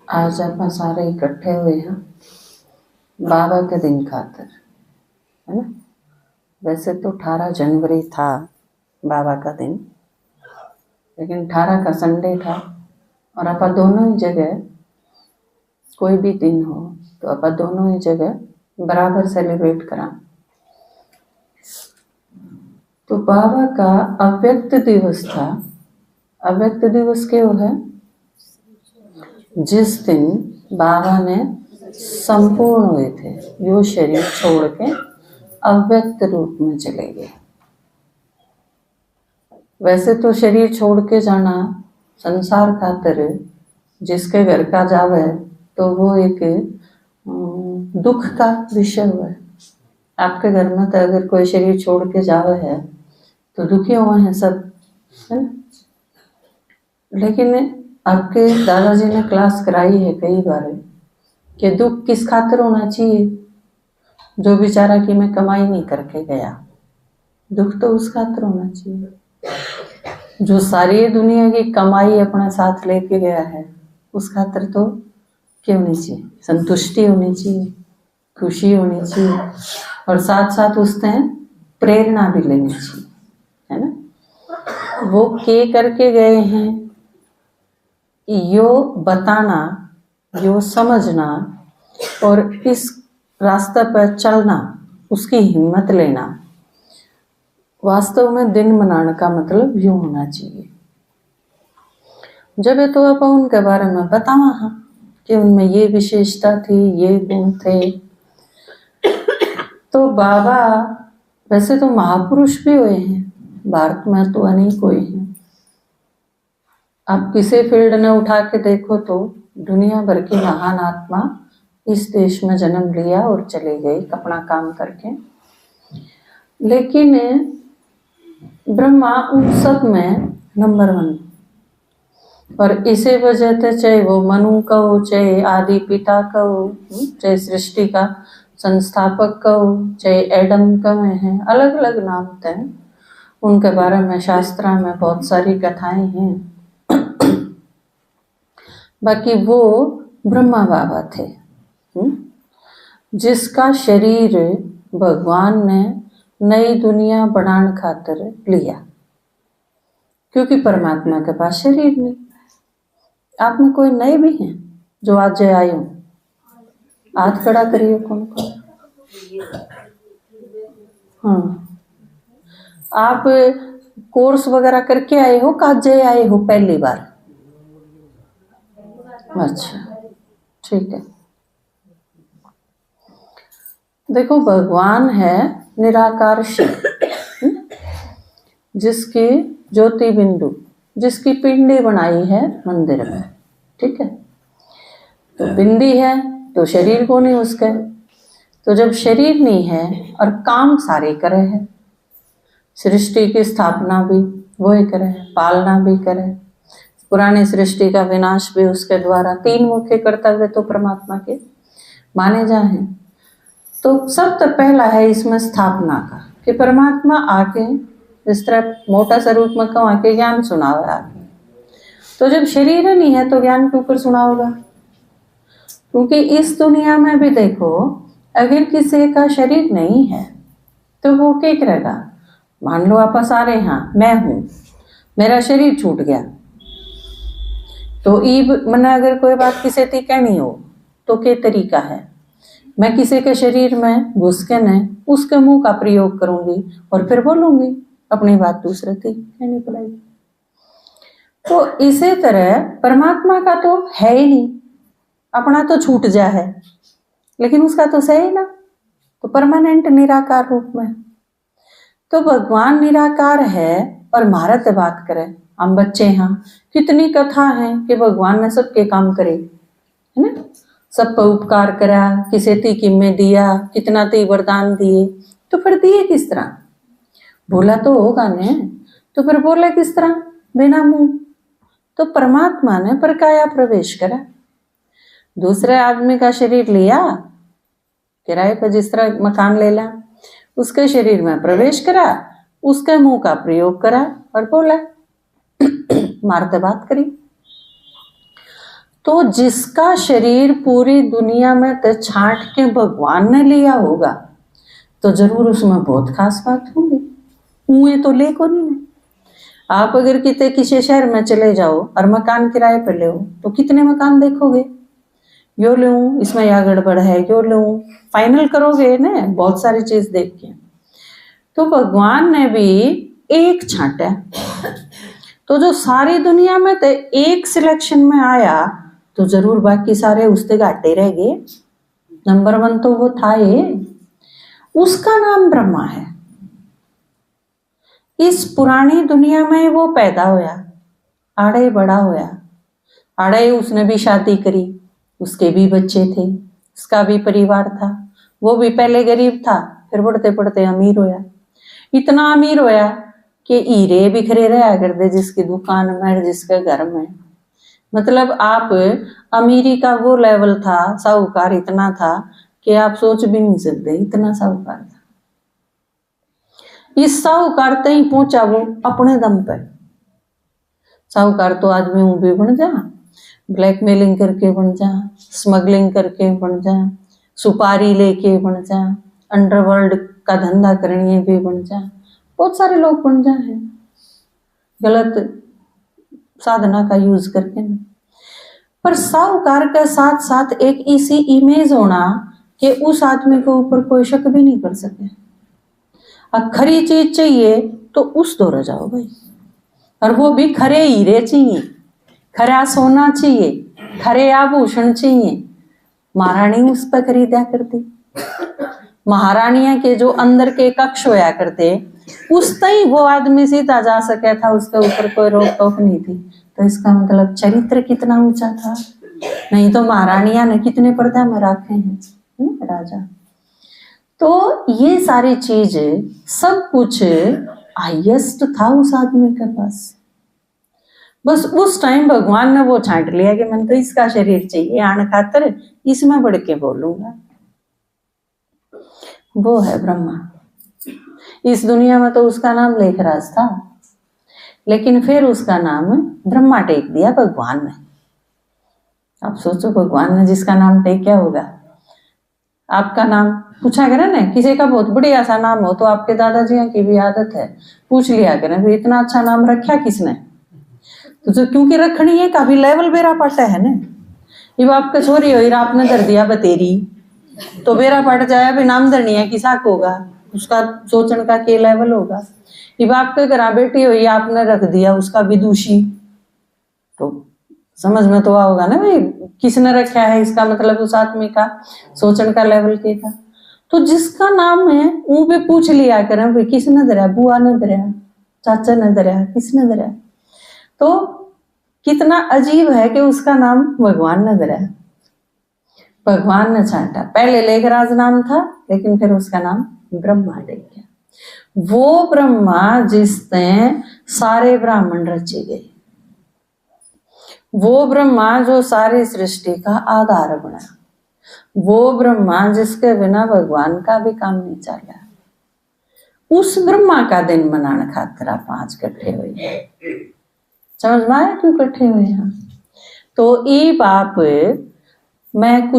आज आप सारे इकट्ठे हुए हैं बाबा के दिन खातर, है ना। वैसे तो 18 जनवरी था बाबा का दिन, लेकिन 18 का संडे था और आप दोनों ही जगह, कोई भी दिन हो तो आप दोनों ही जगह बराबर सेलिब्रेट करा। तो बाबा का अव्यक्त दिवस था। अव्यक्त दिवस क्यों है? जिस दिन बाबा ने संपूर्ण हुए थे, यो शरीर छोड़ के अव्यक्त रूप में चले गए। वैसे तो शरीर छोड़ के जाना संसार खातिर जिसके घर का जावे तो वो एक दुख का विषय हुआ है। आपके घर में तो अगर कोई शरीर छोड़ के जावे है तो दुखी हुए हैं सब, है ना। लेकिन आपके दादाजी ने क्लास कराई है कई बार कि दुख किस खातिर होना चाहिए? जो बेचारा कि मैं कमाई नहीं करके गया, दुख तो उस खातिर होना चाहिए। जो सारी दुनिया की कमाई अपने साथ लेके गया है उस खातिर तो क्यों नहीं चाहिए? संतुष्टि होनी चाहिए, खुशी होनी चाहिए और साथ साथ उसने प्रेरणा भी लेनी चाहिए, है ना। वो के करके गए हैं, यो बताना, यो समझना और इस रास्ते पर चलना, उसकी हिम्मत लेना। वास्तव में दिन मनाने का मतलब यूं होना चाहिए। जब तो आप उनके बारे में बतावा हाँ कि उनमें ये विशेषता थी, ये गुण थे। तो बाबा वैसे तो महापुरुष भी हुए हैं, भारत में तो अनेक हुए हैं। आप किसी फील्ड ने उठा के देखो तो दुनिया भर की महान आत्मा इस देश में जन्म लिया और चले गए अपना काम करके। लेकिन ब्रह्मा उन सब में नंबर 1। और इसी वजह से चाहे वो मनु कहो, चाहे आदि पिता कहो, चाहे सृष्टि का संस्थापक कहो, चाहे एडम कहे हैं, अलग अलग नाम थे उनके बारे में। शास्त्रा में बहुत सारी कथाएं हैं। बाकी वो ब्रह्मा बाबा थे जिसका शरीर भगवान ने नई दुनिया बनाने खातिर लिया, क्योंकि परमात्मा के पास शरीर नहीं। आप में कोई नए भी हैं जो आज आए हो? हाथ खड़ा करिए कौन कौन। हाँ, आप कोर्स वगैरह करके आए हो, काज आए हो पहली बार? अच्छा, ठीक है। देखो, भगवान है निराकार शिव, जिसकी ज्योति बिंदु, जिसकी पिंडी बनाई है मंदिर में, ठीक है। तो बिंदी है तो शरीर को नहीं उसके। तो जब शरीर नहीं है और काम सारे करे है, सृष्टि की स्थापना भी वही करे, पालना भी करे, पुरानी सृष्टि का विनाश भी उसके द्वारा, 3 मुख्य कर्तव्य तो परमात्मा के माने जाए। तो सब तो पहला है इसमें स्थापना का, कि परमात्मा आके इस तरह मोटा स्वरूप में कहूँ आके ज्ञान सुनावे आके। तो जब शरीर नहीं है तो ज्ञान के ऊपर सुनाओगा? क्योंकि इस दुनिया में भी देखो, अगर किसी का शरीर नहीं है तो वो क्या करेगा? मान लो आप सारे यहाँ, मैं हूं, मेरा शरीर छूट गया तो ईब मना अगर कोई बात किसी से कहनी हो तो क्या तरीका है? मैं किसी के शरीर में घुस के न उसके मुंह का प्रयोग करूंगी और फिर बोलूंगी, अपनी बात दूसरे से कहनी पड़ेगी। तो इसी तरह परमात्मा का तो है ही नहीं, अपना तो छूट जा है, लेकिन उसका तो सही ना, तो परमानेंट निराकार रूप में। तो भगवान निराकार है और महारत बात करें, हम बच्चे हैं, कितनी कथा है कि भगवान ने सबके काम करे, है ना। सब पर उपकार करा, किसे ती किम्मे दिया, कितना ती वरदान दिए, तो फिर दिए किस तरह? बोला तो होगा ने, तो फिर बोला किस तरह? बिना मुंह। तो परमात्मा ने परकाया प्रवेश करा, दूसरे आदमी का शरीर लिया, किराए पर जिस तरह मकान ले ला, उसके शरीर में प्रवेश करा, उसके मुंह का प्रयोग करा और बोला, मारते बात करी। तो जिसका शरीर पूरी दुनिया में तो छांट के भगवान ने लिया होगा तो जरूर उसमें बहुत खास बात होगी। उए तो ले को नहीं है। आप अगर किसी शहर में चले जाओ और मकान किराए पर ले तो कितने मकान देखोगे, यो लूं इसमें या गड़बड़ है, यो लूं, फाइनल करोगे ना बहुत सारी चीज देख के। तो भगवान ने भी एक छांटा, तो जो सारी दुनिया में तो एक सिलेक्शन में आया तो जरूर बाकी सारे उससे घाटे रह गए। नंबर 1 तो वो था ये, उसका नाम ब्रह्मा है। इस पुरानी दुनिया में वो पैदा होया, आड़े बड़ा होया, आड़े उसने भी शादी करी, उसके भी बच्चे थे, उसका भी परिवार था। वो भी पहले गरीब था, फिर बढ़ते बढ़ते अमीर होया। इतना अमीर होया कि हीरे बिखरे रहा करते जिसकी दुकान में, जिसके घर में। मतलब आप अमीरी का वो लेवल था, साहूकार इतना था कि आप सोच भी नहीं सकते, इतना साहूकार था। इस साहूकार तक पहुंचा वो अपने दम पर। साहूकार तो आदमी भी बन जा, ब्लैकमेलिंग करके बन जा, स्मगलिंग करके बन जा, सुपारी लेके बन जा, अंडरवर्ल्ड का धंधा करने भी बन जा, बहुत सारे लोग बन जा है गलत साधना का यूज करके ना। पर साहूकार के साथ साथ एक ऐसी इमेज होना कि उस आदमी के ऊपर कोई शक भी नहीं कर सके। अब खरी चीज चाहिए तो उस दौर जाओ भाई, और वो भी खरे हीरे चाहिए, खरा सोना चाहिए, खरे आभूषण चाहिए। महारानी उस पर खरीदा करती, महारानियां के जो अंदर के कक्ष होया करते उस तई वो आदमी सीधा जा सके था, उसके ऊपर कोई रोक टोक नहीं थी। तो इसका मतलब चरित्र कितना ऊंचा था। नहीं तो महारानियां ने कितने पर्दा में रखे हैं राजा। तो ये सारी चीज सब कुछ हाईएस्ट था उस आदमी के पास। बस उस टाइम भगवान ने वो छांट लिया कि मैंने तो इसका शरीर चाहिए, आने खातर इसमें बढ़ के बोलूंगा। वो है ब्रह्मा। इस दुनिया में तो उसका नाम लेखराज था, लेकिन फिर उसका नाम ब्रह्मा टेक दिया भगवान ने। आप सोचो, भगवान ने जिसका नाम टेका होगा। आपका नाम पूछा करें ना, किसी का बहुत बढ़िया सा नाम हो तो आपके दादाजी की भी आदत है पूछ लिया करें भी इतना अच्छा नाम रखा किसने। तो जो क्योंकि रखनी है काफी लेवल बेरा पड़ता है ना। जब आपका छोरी हो आपने धर दिया बतेरी तो बेरा पड़ जाए भी नाम धरनी है किसा को होगा, उसका सोचने का के लेवल होगा। जब आपके घर बेटी हुई आपने रख दिया उसका विदुषी, तो समझ में तो आओगा ना भाई किसने रखा है, इसका मतलब उस आदमी का सोचने का लेवल के था। तो जिसका नाम है वो भी पूछ लिया करें भाई किसने धरा, बुआ ने धरा, चाचा ने धरा, किसने धरा। तो कितना अजीब है कि उसका नाम भगवान ने धरा, भगवान ने छांटा। पहले लेखराज नाम था लेकिन फिर उसका नाम ब्रह्मा दे गया। वो ब्रह्मा जिसने सारे ब्राह्मण रचे गए, वो ब्रह्मा जो सारी सृष्टि का आधार बना, वो ब्रह्मा जिसके बिना भगवान का भी काम नहीं चला, उस ब्रह्मा का दिन मनाने खातिर आप आज इकट्ठे हुए। समझ में आया क्यों इकट्ठे हुए हैं? तो ये बाप मैं